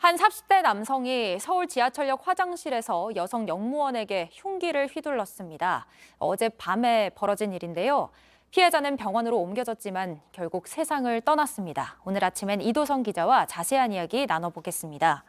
한 30대 남성이 서울 지하철역 화장실에서 여성 역무원에게 흉기를 휘둘렀습니다. 어젯밤에 벌어진 일인데요. 피해자는 병원으로 옮겨졌지만 결국 세상을 떠났습니다. 오늘 아침엔 이도성 기자와 자세한 이야기 나눠보겠습니다.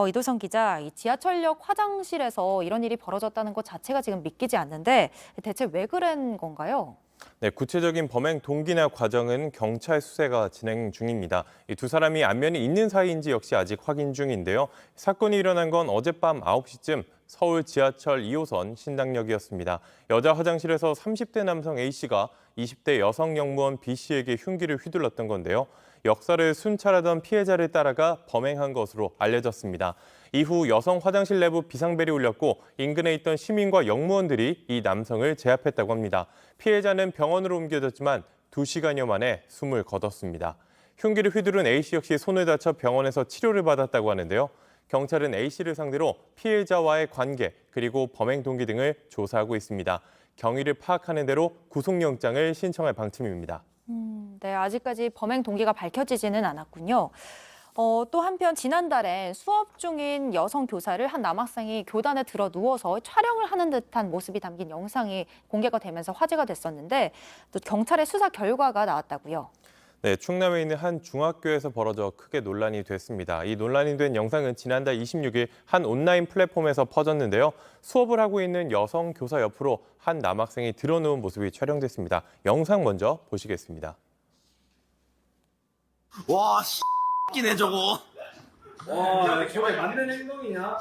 이도성 기자, 이 지하철역 화장실에서 이런 일이 벌어졌다는 것 자체가 지금 믿기지 않는데 대체 왜 그런 건가요? 네, 구체적인 범행 동기나 과정은 경찰 수사가 진행 중입니다. 이 두 사람이 안면이 있는 사이인지 역시 아직 확인 중인데요. 사건이 일어난 건 어젯밤 9시쯤 서울 지하철 2호선 신당역이었습니다. 여자 화장실에서 30대 남성 A씨가 20대 여성 역무원 B씨에게 흉기를 휘둘렀던 건데요. 역사를 순찰하던 피해자를 따라가 범행한 것으로 알려졌습니다. 이후 여성 화장실 내부 비상벨이 울렸고 인근에 있던 시민과 역무원들이 이 남성을 제압했다고 합니다. 피해자는 병원으로 옮겨졌지만 2시간여 만에 숨을 거뒀습니다. 흉기를 휘두른 A씨 역시 손을 다쳐 병원에서 치료를 받았다고 하는데요. 경찰은 A씨를 상대로 피해자와의 관계 그리고 범행 동기 등을 조사하고 있습니다. 경위를 파악하는 대로 구속영장을 신청할 방침입니다. 네, 아직까지 범행 동기가 밝혀지지는 않았군요. 또 한편 지난달에 수업 중인 여성 교사를 한 남학생이 교단에 들어 누워서 촬영을 하는 듯한 모습이 담긴 영상이 공개가 되면서 화제가 됐었는데 또 경찰의 수사 결과가 나왔다고요. 네, 충남에 있는 한 중학교에서 벌어져 크게 논란이 됐습니다. 이 논란이 된 영상은 지난달 26일 한 온라인 플랫폼에서 퍼졌는데요. 수업을 하고 있는 여성 교사 옆으로 한 남학생이 들어누운 모습이 촬영됐습니다. 영상 먼저 보시겠습니다. 와, 끼네 저거. 와, 저게 맞는 행동이냐?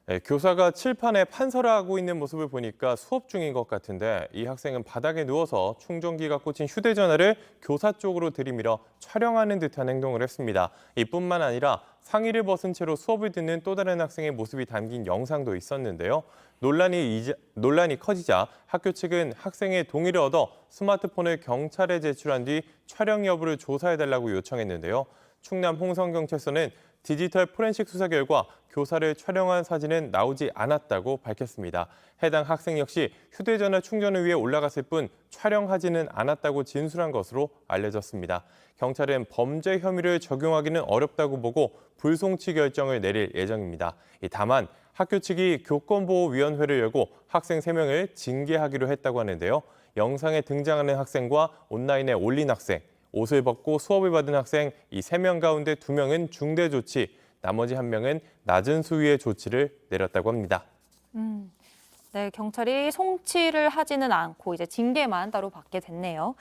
네, 교사가 칠판에 판서를 하고 있는 모습을 보니까 수업 중인 것 같은데 이 학생은 바닥에 누워서 충전기가 꽂힌 휴대전화를 교사 쪽으로 들이밀어 촬영하는 듯한 행동을 했습니다. 이뿐만 아니라 상의를 벗은 채로 수업을 듣는 또 다른 학생의 모습이 담긴 영상도 있었는데요. 논란이 커지자 학교 측은 학생의 동의를 얻어 스마트폰을 경찰에 제출한 뒤 촬영 여부를 조사해달라고 요청했는데요. 충남 홍성경찰서는 디지털 포렌식 수사 결과 교사를 촬영한 사진은 나오지 않았다고 밝혔습니다. 해당 학생 역시 휴대전화 충전을 위해 올라갔을 뿐 촬영하지는 않았다고 진술한 것으로 알려졌습니다. 경찰은 범죄 혐의를 적용하기는 어렵다고 보고 불송치 결정을 내릴 예정입니다. 다만 학교 측이 교권보호위원회를 열고 학생 3명을 징계하기로 했다고 하는데요. 영상에 등장하는 학생과 온라인에 올린 학생, 옷을 벗고 수업을 받은 학생 이 3명 가운데 2명은 중대 조치, 나머지 1명은 낮은 수위의 조치를 내렸다고 합니다. 네, 경찰이 송치를 하지는 않고 이제 징계만 따로 받게 됐네요.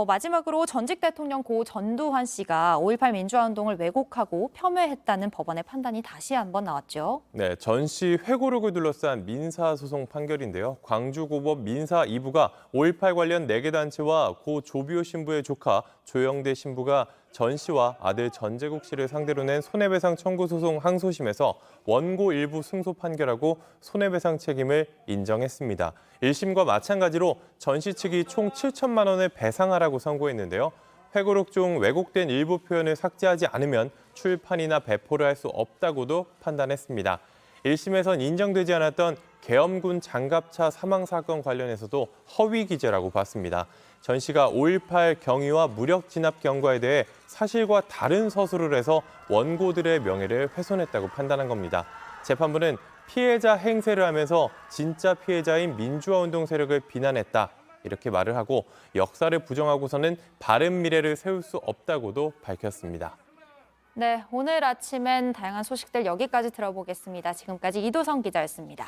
마지막으로 전직 대통령 고 전두환 씨가 5.18 민주화운동을 왜곡하고 폄훼했다는 법원의 판단이 다시 한번 나왔죠. 네, 전 씨 회고록을 둘러싼 민사소송 판결인데요. 광주고법 민사 2부가 5.18 관련 4개 단체와 고 조비오 신부의 조카 조영대 신부가 전 씨와 아들 전재국 씨를 상대로 낸 손해배상 청구 소송 항소심에서 원고 일부 승소 판결하고 손해배상 책임을 인정했습니다. 1심과 마찬가지로 전 씨 측이 총 7천만 원을 배상하라고 선고했는데요. 회고록 중 왜곡된 일부 표현을 삭제하지 않으면 출판이나 배포를 할 수 없다고도 판단했습니다. 1심에선 인정되지 않았던 계엄군 장갑차 사망 사건 관련해서도 허위 기재라고 봤습니다. 전 씨가 5.18 경위와 무력 진압 경과에 대해 사실과 다른 서술을 해서 원고들의 명예를 훼손했다고 판단한 겁니다. 재판부는 피해자 행세를 하면서 진짜 피해자인 민주화운동 세력을 비난했다. 이렇게 말을 하고 역사를 부정하고서는 바른 미래를 세울 수 없다고도 밝혔습니다. 네, 오늘 아침엔 다양한 소식들 여기까지 들어보겠습니다. 지금까지 이도성 기자였습니다.